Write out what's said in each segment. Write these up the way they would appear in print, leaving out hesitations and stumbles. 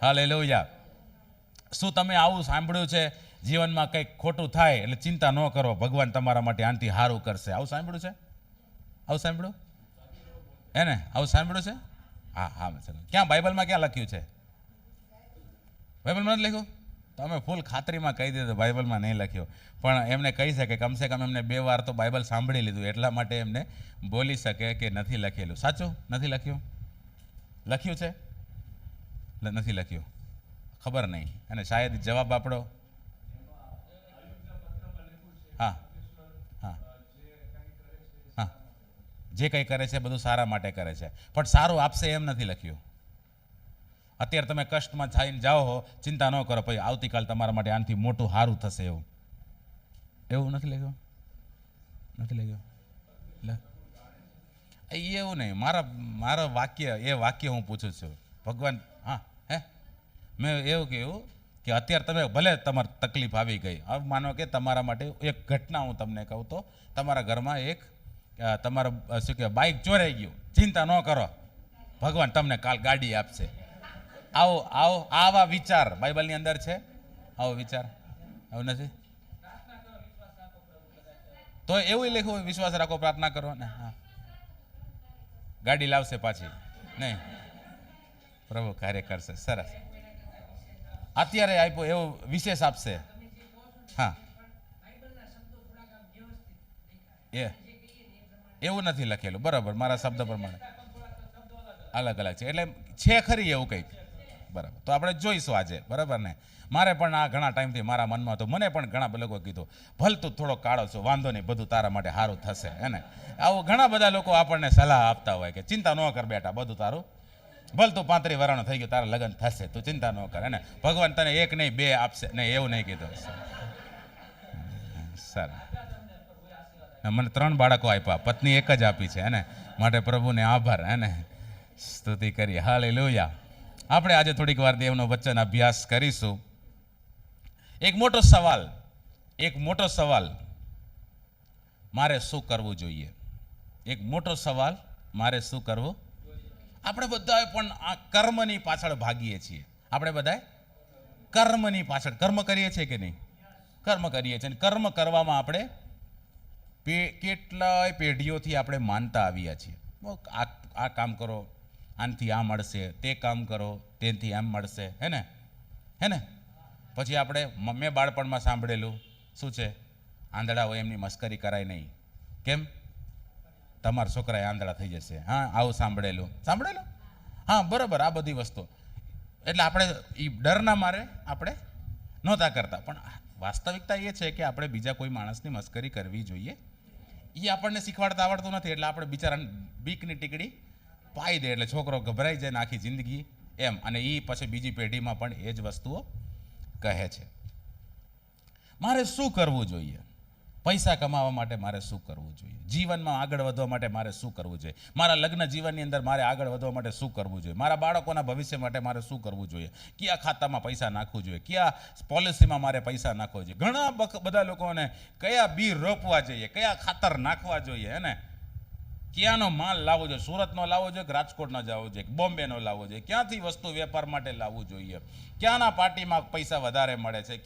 Hallelujah. શું તમે આવું સાંભળ્યું છે, જીવનમાં કંઈક ખોટું થાય એટલે ચિંતા ન કરો, ભગવાન તમારા માટે આનાથી સારું કરશે? આવું સાંભળ્યું છે? આવું સાંભળ્યું એને? આવું સાંભળ્યું છે? હા હા, ક્યાં બાઇબલમાં ક્યાં લખ્યું છે? બાઇબલમાં નથી લખ્યું? તો અમે ફૂલ ખાતરીમાં કહી દીધું બાઇબલમાં નહીં લખ્યો, પણ એમને કહી શકે, કમસે કમ એમને 2 વાર તો બાઇબલ સાંભળી લીધું, એટલા માટે એમને બોલી શકે કે નથી લખેલું. સાચું? નથી લખ્યું? લખ્યું છે? નથી લખ્યું, ખબર નહીં. અને શાયદ જવાબ આપણો હા હા હા, જે કંઈ કરે છે બધું સારા માટે કરે છે, પણ સારું આપશે એમ નથી લખ્યું. અત્યારે તમે કષ્ટમાં થઈને જાઓ હો, ચિંતા ન કરો, પછી આવતીકાલ તમારા માટે આનાથી મોટું સારું થશે, એવું નથી લખ્યું? નથી લખ્યું? એવું નહીં, મારા વાક્ય, એ વાક્ય હું પૂછું છું. ભગવાન હા હે, મેં એવું કહ્યું કે અત્યારે તમે ભલે તમારી તકલીફ આવી ગઈ, હવે માનો કે તમારા માટે એક ઘટના હું તમને કહું તો, તમારા ઘરમાં એક તમારા શું કહેવાય બાઇક ચોરાઈ ગયું, ચિંતા ન કરો, ભગવાન તમને કાલ ગાડી આપશે. આવા વિચાર બાઇબલની અંદર છે? આવો વિચાર આવું નથી? તો એવું લખ્યું, વિશ્વાસ રાખો, પ્રાર્થના કરો ને, હા ગાડી લાવશે પાછી. નહીં, પ્રભુ કાર્ય કરશે. સરસ, અત્યારે આપ્યો એવું વિશેષ આપશે. હા, એવું નથી લખેલું, બરાબર, મારા શબ્દ પ્રમાણે અલગ અલગ છે, એટલે છે ખરી એવું કંઈક, બરાબર. તો આપણે જોઈશું આજે, બરાબર ને? મારે પણ આ ઘણા ટાઈમથી મારા મનમાં હતું, મને પણ ઘણા લોકો કીધું ભલ તું થોડો કાળો છો, વાંધો નહીં, બધું તારા માટે સારું થશે. એને આવું ઘણા બધા લોકો આપણને સલાહ આપતા હોય કે ચિંતા ન કર બેટા, બધું તારું, ભલ તું 35 વર્ષનો થઈ ગયો, તારા લગ્ન થશે, તું ચિંતા ન કર. એને ભગવાન તને 1 નહીં 2 આપશે, નહીં એવું નહીં કીધું. સર મને 3 બાળકો આપ્યા, પત્ની 1 જ આપી છે, એને માટે પ્રભુને આભાર, એને સ્તુતિ કરી. હાલેલુયા. આપણે આજે થોડીક વાર દેવનો વચન અભ્યાસ કરીશું. એક મોટો સવાલ, મારે શું કરવું જોઈએ? એક મોટો સવાલ, મારે શું કરવું? આપણે બધા પણ આ કર્મની પાછળ ભાગીએ છીએ. આપણે બધા કર્મની પાછળ કર્મ કરીએ છીએ કે નહીં? કર્મ કરીએ છીએ. કર્મ કરવામાં આપણે કેટલાય પેઢીઓથી આપણે માનતા આવ્યા છીએ. આ કામ કરો, આનાથી આ મળશે, તે કામ કરો, તેનાથી આમ મળશે, હે ને? પછી આપણે મેં બાળપણમાં સાંભળેલું શું છે? આંધળા હોય એમની મસ્કરી કરાય નહીં. કેમ? તમારા છોકરાએ આંધળા થઈ જશે. હા, આવું સાંભળેલું. હા, બરાબર. આ બધી વસ્તુ એટલે આપણે એ ડરના મારે આપણે નહોતા કરતા, પણ વાસ્તવિકતા એ છે કે આપણે બીજા કોઈ માણસની મસ્કરી કરવી જોઈએ. એ આપણને શીખવાડતા આવડતું નથી, એટલે આપણે બિચારાને બીકની ટીકડી પાઈ દે, એટલે છોકરો ગભરાઈ જાય ને આખી જિંદગી એમ. અને એ પછી બીજી પેઢીમાં પણ એ જ વસ્તુઓ કહે છે. મારે શું કરવું જોઈએ? પૈસા કમાવા માટે મારે શું કરવું જોઈએ? જીવનમાં આગળ વધવા માટે મારે શું કરવું જોઈએ? મારા લગ્ન જીવનની અંદર મારે આગળ વધવા માટે શું કરવું જોઈએ? મારા બાળકોના ભવિષ્ય માટે મારે શું કરવું જોઈએ? કયા ખાતામાં પૈસા નાખવું જોઈએ? કયા પોલિસીમાં મારે પૈસા નાખવા જોઈએ? ઘણા બધા લોકોને કયા બી રોપવા જોઈએ, કયા ખાતર નાખવા જોઈએ, એને ક્યાંનો માલ લાવવો જોઈએ? સુરતનો લાવવો જોઈએ કે રાજકોટનો જવો જોઈએ કે બોમ્બેનો લાવવો જોઈએ? ક્યાંથી વસ્તુ વેપાર માટે લાવવું જોઈએ? ક્યાંના પાર્ટીમાં પૈસા વધારે મળે છે?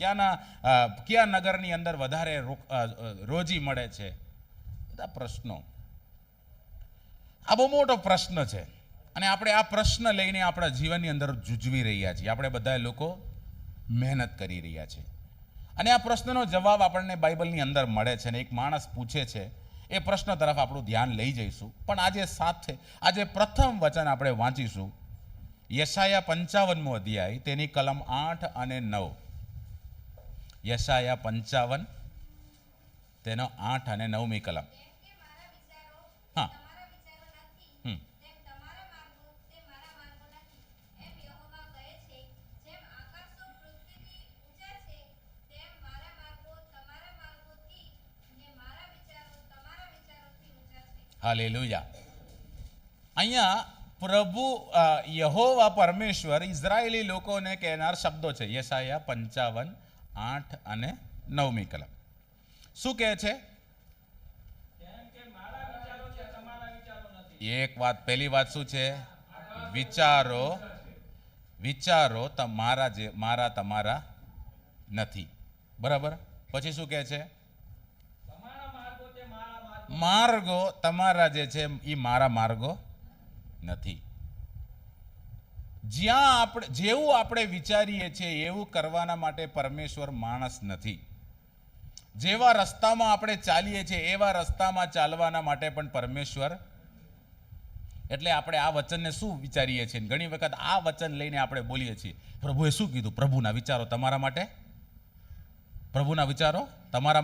કયા નગરની અંદર વધારે રોજી મળે છે? બધા પ્રશ્નો. આ બહુ મોટો પ્રશ્ન છે, અને આપણે આ પ્રશ્ન લઈને આપણા જીવનની અંદર જૂજવી રહ્યા છીએ. આપણે બધા લોકો મહેનત કરી રહ્યા છીએ, અને આ પ્રશ્નનો જવાબ આપણને બાઇબલની અંદર મળે છે. અને એક માણસ પૂછે છે, એ પ્રશ્ન તરફ આપણું ધ્યાન લઈ જઈશું. પણ આજે પ્રથમ વચન આપણે વાંચીશું, યશાયા 55મો અધ્યાય, તેની કલમ 8 અને 9. યશાયા 55 તેનો 8 અને 9મી કલમ. હા, હાલેલુયા. અહીંયા પ્રભુ યહોવા પરમેશ્વર ઇઝરાયેલી લોકોને કહેનાર શબ્દો છે. યશાયા 55 8 અને 9મી કલમ. શું કહે છે? એક વાત, પહેલી વાત શું છે? વિચારો મારા તમારા નથી. બરાબર. પછી શું કહે છે? માર્ગો તમારા જે છે એ મારા માર્ગો નથી. જેવું આપણે વિચારીએ છીએ એવું કરવાના માટે પરમેશ્વર માણસ નથી. જેવા રસ્તામાં આપણે ચાલીએ છીએ એવા રસ્તામાં ચાલવાના માટે પણ પરમેશ્વર. એટલે આપણે આ વચનને શું વિચારીએ છીએ? ઘણી વખત આ વચન લઈને આપણે બોલીએ છીએ, પ્રભુએ શું કીધું? પ્રભુના વિચારો તમારા માટે, પ્રભુના વિચારો તમારા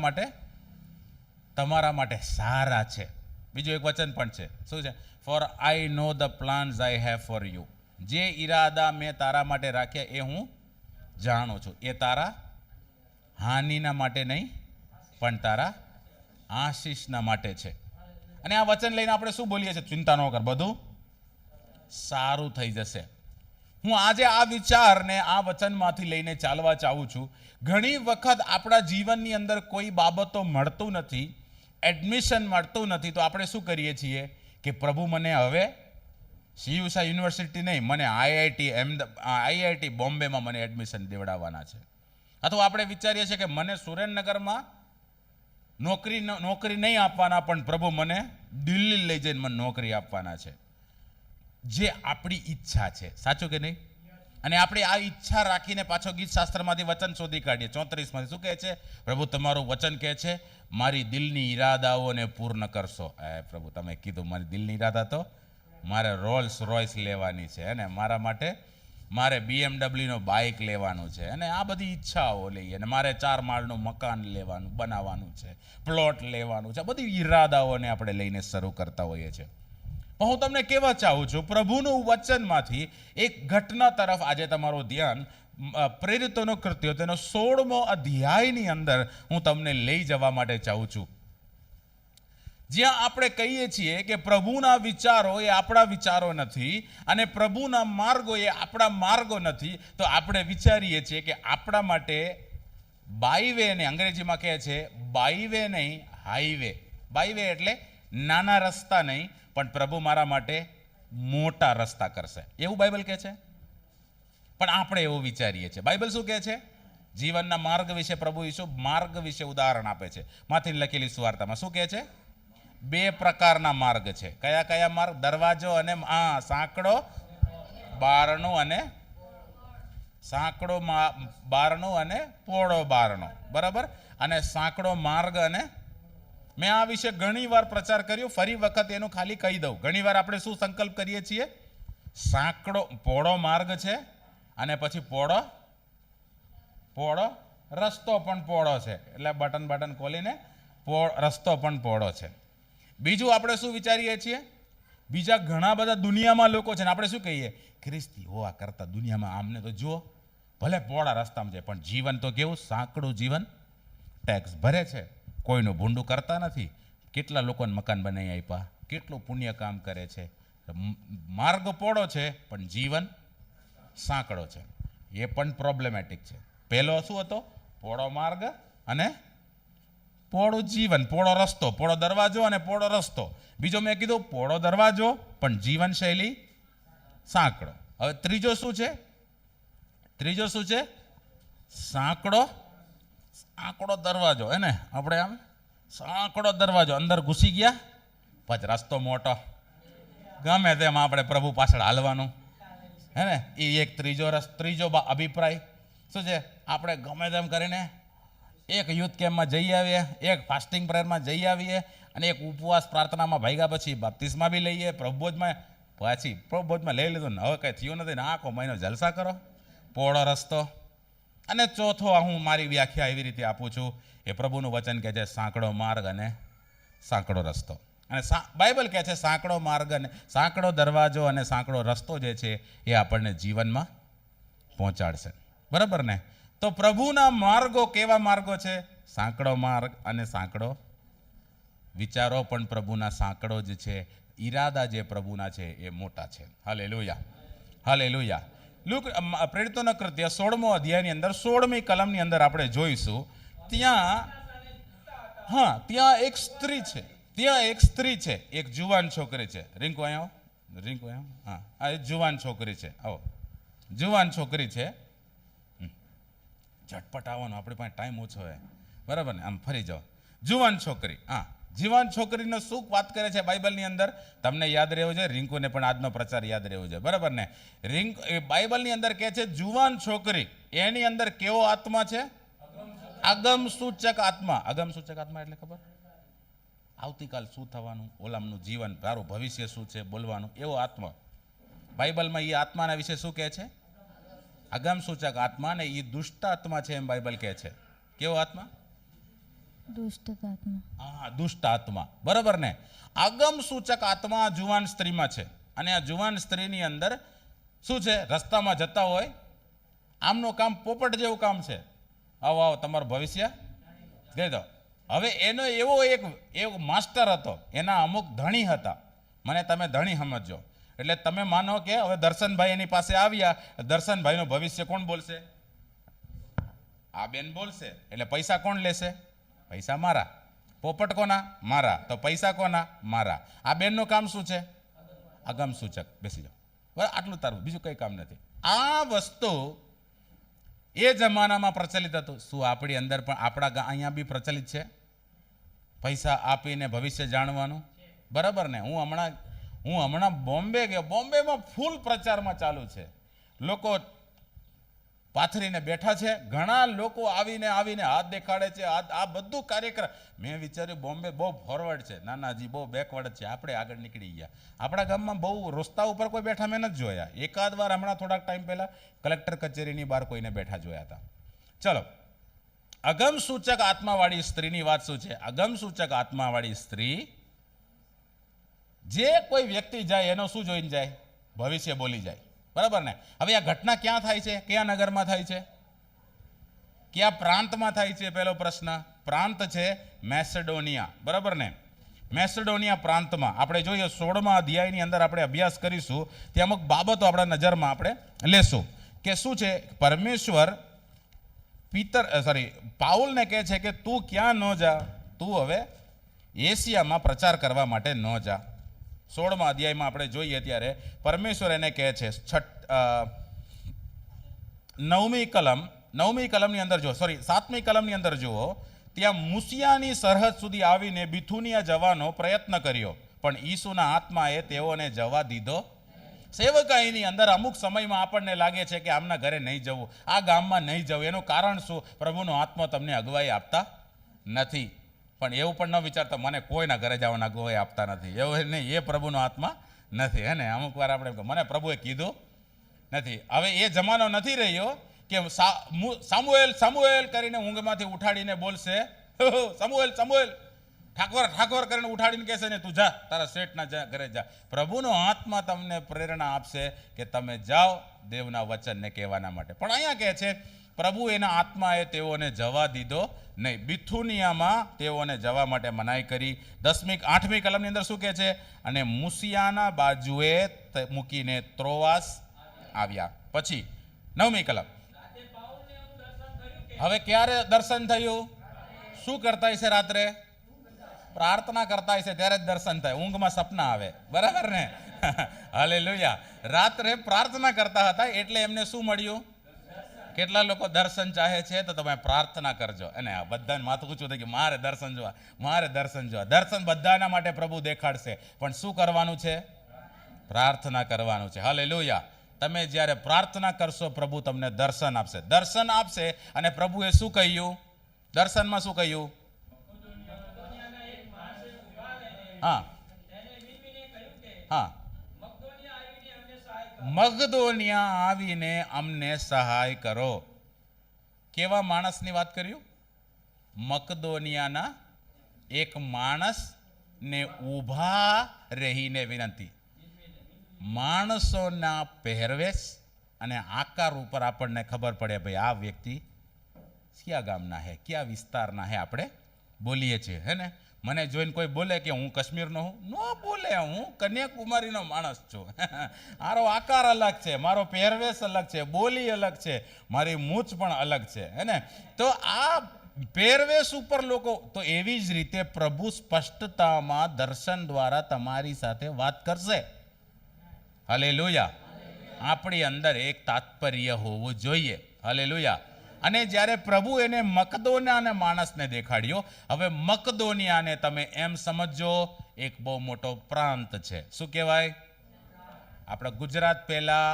માટે સારા છે. બીજું એક વચન પણ છે, શું છે? For I know the plans I have for you. જે ઈરાદા મેં તારા માટે રાખ્યા એ હું જાણું છું. એ તારા હાનિના માટે નહીં પણ તારા આશીષના માટે છે. અને આ વચન લઈને આપણે શું બોલીએ છીએ? ચિંતા ન કર, બધું સારું થઈ જશે. હું આજે આ વિચારને આ વચનમાંથી લઈને ચાલવા ચાહું છું. ઘણી વખત આપણા જીવનની અંદર કોઈ બાબતો મળતું નથી, એડમિશન મળતું નથી, તો આપણે શું કરીએ છીએ કે પ્રભુ મને હવે સીયુસા યુનિવર્સિટી નહીં, મને આઈઆઈટી બોમ્બેમાં મને એડમિશન દેવડાવવાના છે. અથવા આપણે વિચારીએ છીએ કે મને સુરેન્દ્રનગરમાં નોકરી નહીં આપવાના, પણ પ્રભુ મને દિલ્હી લઈ જઈને મને નોકરી આપવાના છે. જે આપણી ઈચ્છા છે, સાચું કે નહીં? અને આપણે આ ઈચ્છા રાખીને પાછો ગીત શાસ્ત્રમાંથી વચન શોધી કાઢીએ. 34માંથી શું કહે છે? પ્રભુ તમારું વચન કહે છે મારી દિલની ઈરાદાઓને પૂર્ણ કરશો. પ્રભુ તમે કીધું મારી દિલની ઈરાદા તો મારે રોલ્સ રોયસ લેવાની છે, અને મારા માટે મારે BMW બાઇક લેવાનું છે, અને આ બધી ઈચ્છાઓ લઈએ, અને મારે 4 માળનું મકાન બનાવવાનું છે, પ્લોટ લેવાનું છે. બધી ઈરાદાઓને આપણે લઈને શરૂ કરતા હોઈએ છીએ. હું તમને કહેવા ચાહું છું, પ્રભુનું વચનમાંથી એક ઘટના તરફ આજે તમારું ધ્યાન પ્રેરિતોનો કૃત્યો તેનો 16મો અધ્યાયની અંદર હું તમને લઈ જવા માટે ચાહું છું, જ્યાં આપણે કહીએ છીએ કે પ્રભુના વિચારો એ આપણા વિચારો નથી, અને પ્રભુના માર્ગો એ આપણા માર્ગો નથી. તો આપણે વિચારીએ છીએ કે આપણા માટે બાયવે, ને અંગ્રેજીમાં કહે છે બાયવે નહીં હાઈવે. બાયવે એટલે નાના રસ્તા નહીં, પણ પ્રભુ મારા માટે મોટા રસ્તા કરશે, એવું બાઇબલ કહે છે. પણ આપણે એવું વિચારીએ છીએ. બાઇબલ શું કહે છે? જીવનના માર્ગ વિશે પ્રભુ ઈસુ માર્ગ વિશે ઉદાહરણ આપે છે. માથી લખેલી સુવાર્તામાં શું કહે છે? 2 પ્રકારના માર્ગ છે. કયા કયા માર્ગ? દરવાજો અને સાંકડો બારણું, અને સાંકડો બારણું અને પોળો બારણો. બરાબર. અને સાંકડો માર્ગ. અને મેં આ વિશે ઘણી વાર પ્રચાર કર્યો, ફરી વખત એનું ખાલી કહી દઉં. ઘણી વાર આપણે શું સંકલ્પ કરીએ છીએ? પોળો માર્ગ છે, અને પછી પોળો રસ્તો પણ પોળો છે, એટલે બટન ખોલીને રસ્તો પણ પોળો છે. બીજું આપણે શું વિચારીએ છીએ? બીજા ઘણા બધા દુનિયામાં લોકો છે ને આપણે શું કહીએ? ખ્રિસ્તી હોવા કરતા દુનિયામાં આમને તો જુઓ, ભલે પોળા રસ્તામાં છે પણ જીવન તો કેવું સાંકડું જીવન. ટેક્સ ભરે છે, કોઈનું ભૂંડું કરતા નથી, કેટલા લોકોને મકાન બનાવી આપ્યા, કેટલું પુણ્ય કામ કરે છે. માર્ગ પોળો છે પણ જીવન સાંકડો છે. એ પણ પ્રોબ્લેમેટિક છે. પહેલો શું હતો? પોળો માર્ગ અને પોળું જીવન, પોળો રસ્તો, પોળો દરવાજો અને પોળો રસ્તો. બીજો મેં કીધું પોળો દરવાજો પણ જીવન શૈલી સાંકડો. હવે ત્રીજો શું છે? સાંકડો દરવાજો. હે ને? આપણે આમ સાંકડો દરવાજો, અંદર ઘૂસી ગયા પછી રસ્તો મોટો, ગમે તેમ આપણે પ્રભુ પાછળ હાલવાનું. હે ને? એ એક ત્રીજો અભિપ્રાય શું છે? આપણે ગમે તેમ કરીને એક યુથ કેમ્પમાં જઈ આવીએ, એક ફાસ્ટિંગ પ્રેયરમાં જઈ આવીએ, અને એક ઉપવાસ પ્રાર્થનામાં ભાગ્યા પછી બાપ્તિસ્મા બી લઈએ, પ્રભુભોજમાં લઈ લીધું ને હવે કંઈ થયું નથી ને આખો મહિનો જલસા કરો. પોળો રસ્તો. અને ચોથો હું મારી વ્યાખ્યા એવી રીતે આપું છું, એ પ્રભુનું વચન કહે છે સાંકડો માર્ગ અને સાંકડો રસ્તો. અને બાઇબલ કહે છે સાંકડો માર્ગ અને સાંકડો દરવાજો અને સાંકડો રસ્તો જે છે એ આપણને જીવનમાં પહોંચાડશે. બરાબર ને? તો પ્રભુના માર્ગો કેવા માર્ગો છે? સાંકડો માર્ગ અને સાંકડો વિચારો, પણ પ્રભુના સાંકડો જે છે, ઈરાદા જે પ્રભુના છે એ મોટા છે. હાલેલુયા. પ્રેરિતોના કૃત્ય 16મો અધ્યાયની અંદર 16મી કલમની અંદર આપણે જોઈશું, ત્યાં એક સ્ત્રી છે, એક જુવાન છોકરી છે. રિંકુ અહીંયા, હા, આ એક જુવાન છોકરી છે. આવો, જુવાન છોકરી છે, ઝટપટ આવવાનું, આપણી પાસે ટાઈમ ઓછો હોય, બરાબર ને? આમ ફરી જાઓ. જુવાન છોકરી, હા, જુવાન છોકરીનો શું વાત કરે છે બાઇબલની અંદર? તમને યાદ રહેવું જોઈએ, રિંકુને પણ આજનો પ્રચાર યાદ રહેવો જોઈએ, બરાબર ને? બાઇબલની અંદર કહે છે જુવાન છોકરી, એની અંદર કેવો આત્મા છે? અગમ સૂચક આત્મા. અગમ સૂચક આત્મા એટલે ખબર? આવતીકાલ શું થવાનું, ઓલામનું જીવન, તારું ભવિષ્ય શું છે, બોલવાનું, એવો આત્મા. બાઇબલમાં એ આત્માના વિશે શું કહે છે? અગમ સૂચક આત્મા. ને એ દુષ્ટ આત્મા છે એમ બાઇબલ કહે છે. કેવો આત્મા? દુષ્ટ આત્મા. હા, દુષ્ટ આત્મા, બરાબર ને? અગમ સૂચક આત્મા જુવાન સ્ત્રીમાં છે. અને આ જુવાન સ્ત્રીની અંદર શું છે? રસ્તામાં જતા હોય, આમનું કામ પોપટ જેવું કામ છે. આવો આવો, તમારું ભવિષ્ય કહી દો. હવે એનો એવો માસ્ટર હતો, એના અમુક ધણી હતા. મને તમે ધણી સમજો. એટલે તમે માનો કે હવે દર્શનભાઈ એની પાસે આવ્યા, દર્શનભાઈનું ભવિષ્ય કોણ બોલશે? આ બેન બોલશે. એટલે પૈસા કોણ લેશે? પૈસા મારા. પોપટ કોના? મારા. તો પૈસા કોના? મારા. આ બેનનું કામ શું છે? અગમ સૂચક. બેસી જાઓ, બરાબર? આટલું તારું, બીજું કંઈ કામ નથી. આ વસ્તુ એ જમાનામાં પ્રચલિત હતું. શું આપણી અંદર પણ, આપણા અહીંયા બી પ્રચલિત છે પૈસા આપીને ભવિષ્ય જાણવાનું? બરાબર ને? હું હમણાં બોમ્બે ગયો. બોમ્બેમાં ફૂલ પ્રચારમાં ચાલુ છે. લોકો પાથરીને બેઠા છે. ઘણા લોકો આવીને હાથ દેખાડે છે. આ બધું કાર્યક્રમ. મેં વિચાર્યું બોમ્બે બહુ ફોરવર્ડ છે. નાનાજી બહુ બેકવર્ડ છે. આપણે આગળ નીકળી ગયા. આપણા ગામમાં બહુ રસ્તા ઉપર કોઈ બેઠા મેં નથી જોયા. એકાદ વાર હમણાં થોડાક ટાઈમ પહેલા કલેક્ટર કચેરીની બહાર કોઈને બેઠા જોયા હતા. ચલો, અગમ સૂચક આત્માવાળી સ્ત્રીની વાત શું છે? અગમ સૂચક આત્માવાળી સ્ત્રી, જે કોઈ વ્યક્તિ જાય એનો શું જોઈને જાય? ભવિષ્ય બોલી જાય, બરાબર ને? હવે આ ઘટના ક્યાં થાય છે? કયા નગરમાં થાય છે? કયા પ્રાંતમાં થાય છે? પહેલો પ્રશ્ન. પ્રાંત છે મેસેડોનિયા, બરાબર ને? મેસેડોનિયા પ્રાંતમાં આપણે જોઈએ 16મા અધ્યાયની અંદર આપણે અભ્યાસ કરીશું. ત્યાં અમુક બાબતો આપણા નજરમાં આપણે લેશું કે શું છે. પરમેશ્વર પાઉલને કહે છે કે તું ક્યાં ન જા, તું હવે એશિયામાં પ્રચાર કરવા માટે ન જા. 16મા અધ્યાયમાં આપણે જોઈએ ત્યારે પરમેશ્વર એને કહે છે. 9મી કલમની અંદર જો 7મી કલમની અંદર જુઓ, ત્યાં મુસિયાની સરહદ સુધી આવીને બિથુનિયા જવાનો પ્રયત્ન કર્યો, પણ ઈસુના આત્માએ તેઓને જવા દીધો. સેવકાઈની અંદર અમુક સમયમાં આપણને લાગે છે કે આમના ઘરે નહીં જવું, આ ગામમાં નહીં જવું. એનું કારણ શું? પ્રભુનો આત્મા તમને અગવાઈ આપતા નથી. પણ એવું પણ ન વિચારતા મને કોઈના ઘરે જવાના અગવાઈ આપતા નથી. એવું નહીં, એ પ્રભુનો આત્મા નથી. હે ને? અમુક વાર આપણે મને પ્રભુએ કીધું નથી. હવે એ જમાનો નથી રહ્યો કે સામુએલ કરીને ઊંઘમાંથી ઉઠાડીને બોલશે, સામુએલ ઠાકોર કરીને ઉઠાડીને કહેશે ને તું જા તારા શેઠના ઘરે જા. પ્રભુનો આત્મા તમને પ્રેરણા આપશે કે તમે જાઓ દેવના વચનને કહેવાના માટે. પણ અહીંયા કહે છે પ્રભુ એના આત્માએ તેઓને જવા દીધો નહીં. બિથુનિયામાં તેઓને જવા માટે મનાઈ કરી. 8મી કલમની અંદર શું કહે છે? અને મુસિયાના બાજુએ મૂકીને ત્રોવાસ આવ્યા. પછી 9મી કલમ. હવે ક્યારે દર્શન થયું? શું કરતા હશે? રાત્રે પ્રાર્થના કરતા હશે ત્યારે જ દર્શન થાય. ઊંઘમાં સપના આવે, બરાબર ને? હાલેલુયા. રાત્રે પ્રાર્થના કરતા હતા એટલે એમને શું મળ્યું? કેટલા લોકો દર્શન ચાહે છે? તો તમે પ્રાર્થના કરજો. અને આ બધાને માથું ઊંચું થઈ ગયું, મારે દર્શન જોવા, મારે દર્શન જોવા. દર્શન બધાના માટે પ્રભુ દેખાડશે, પણ શું કરવાનું છે? પ્રાર્થના કરવાનું છે. હાલેલુયા. તમે જ્યારે પ્રાર્થના કરશો પ્રભુ તમને દર્શન આપશે. દર્શન આપશે. અને પ્રભુએ શું કહ્યું? દર્શનમાં શું કહ્યું? હા હા, મગદોનિયા આવીને અમને સહાય કરો. કેવા માણસની વાત કર્યું? મકદોનિયાના એક માણસને ઊભા રહીને વિનંતી. માણસોના પહેરવેશ અને આકાર ઉપર આપણને ખબર પડે ભાઈ આ વ્યક્તિ કયા ગામના હે, કયા વિસ્તારના હે. આપણે બોલીએ છીએ, હે ને? મને જોઈને કોઈ બોલે કે હું કાશ્મીરનો હું, ન બોલે. હું કન્યાકુમારીનો માણસ છું. મારો આકાર અલગ છે, મારો પહેરવેશ અલગ છે, બોલી અલગ છે, મારી મૂછ પણ અલગ છે, હે ને? તો આ પહેરવેશ ઉપર લોકો, તો એવી જ રીતે પ્રભુ સ્પષ્ટતામાં દર્શન દ્વારા તમારી સાથે વાત કરશે. હાલેલુયા. આપણી અંદર એક તાત્પર્ય હોવું જોઈએ. હાલેલુયા. અને જ્યારે પ્રભુ એને મકદોનિયાના માણસને દેખાડ્યો, હવે મકદોનિયાને તમે એમ સમજો એક બહુ મોટો પ્રાંત છે. શું કહેવાય? આપણા ગુજરાત પહેલા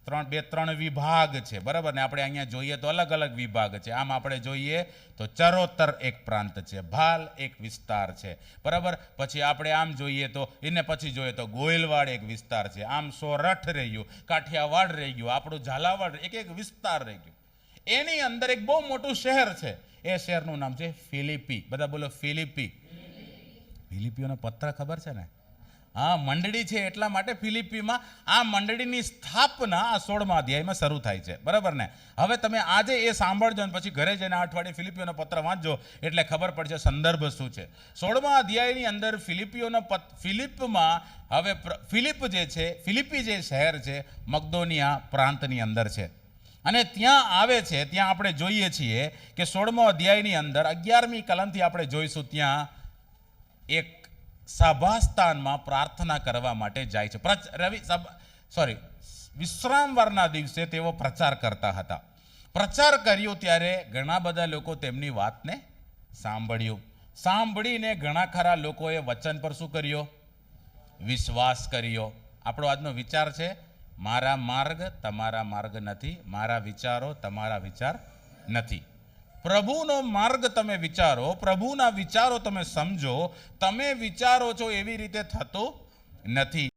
3 વિભાગ છે, બરાબર ને? આપણે અહીંયા જોઈએ તો અલગ અલગ વિભાગ છે. આમ આપણે જોઈએ તો ચરોતર એક પ્રાંત છે, ભાલ એક વિસ્તાર છે, બરાબર. પછી આપણે આમ જોઈએ તો એને પછી જોઈએ તો ગોયલવાડ એક વિસ્તાર છે, આમ સોરઠ રહી ગયું, કાઠિયાવાડ રહી ગયું, આપણું ઝાલાવાડ, એક એક વિસ્તાર રહી ગયું. એની અંદર એક બહુ મોટું શહેર છે, એ શહેરનું નામ છે ફિલિપી. બધા બોલો ફિલિપી. ફિલિપીઓનો પત્ર ખબર છે ને? હા, મંડળી છે એટલા માટે ફિલિપીમાં આ મંડળીની સ્થાપના આ 16મા અધ્યાયમાં શરૂ થાય છે, બરાબર ને? હવે તમે આજે એ સાંભળજો અને પછી ઘરે જઈને આ અઠવાડિયે ફિલિપીઓનો પત્ર વાંચજો એટલે ખબર પડશે સંદર્ભ શું છે. 16મા અધ્યાયની અંદર ફિલિપમાં હવે ફિલિપ જે છે, ફિલિપી જે શહેર છે, મકદોનિયા પ્રાંતની અંદર છે. અને ત્યાં આવે છે, ત્યાં આપણે જોઈએ છીએ કે 16મા અધ્યાયની અંદર 11મી કલમથી આપણે જોઈશું, ત્યાં એક સભાસ્થાનમાં પ્રાર્થના કરવા માટે જાય છે. વિશ્રામવારના દિવસે તેઓ પ્રચાર કરતા હતા. પ્રચાર કર્યો ત્યારે ઘણા બધા લોકો તેમની વાતને સાંભળીને ઘણા ખરા લોકોએ વચન પર શું કર્યો? વિશ્વાસ કર્યો. આપણો આજનો વિચાર છે, મારા માર્ગ તમારા માર્ગ નથી, મારા વિચારો તમારા વિચાર નથી. પ્રભુનો માર્ગ તમે વિચારો, પ્રભુના વિચારો તમે સમજો. તમે વિચારો છો એવી રીતે થતું નથી.